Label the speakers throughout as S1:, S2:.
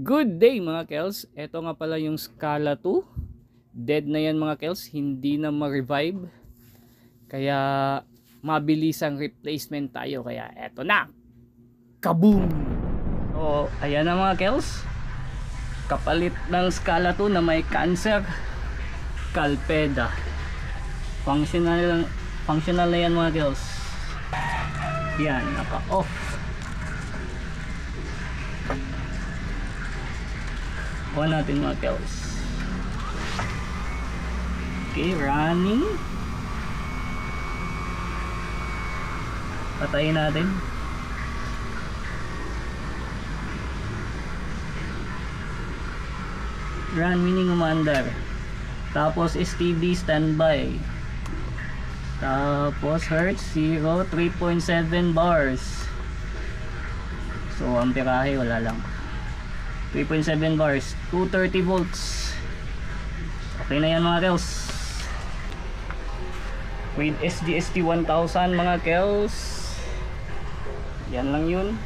S1: Good day mga Kels. Ito nga pala yung Scala 2. Dead na yan mga Kels. Hindi na ma-revive. Kaya mabilis ang replacement tayo. Kaya eto na. Kaboom! So ayan na mga Kels. Kapalit ng Scala 2 na may cancer. Calpeda. Functional na yan mga Kels. Yan, naka-off. Kuha natin mga Kels. Okay, running. Patayin natin. Run meaning umandar. Tapos STB standby. Tapos hertz 0, 3.7 bars. So amperahe wala lang. 3.7 bars, 230 volts. Okay na yan mga Kels. With SGST 1000 mga Kels. Yan lang yun.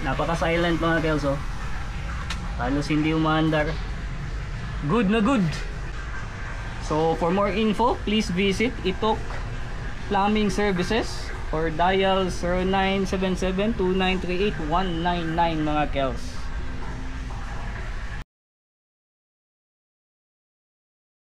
S1: Napaka silent mga Kels oh. Halos hindi umaandar. Good na good. So for more info, please visit Itok Plumbing Services or dial 0977-2938-199 mga Kels.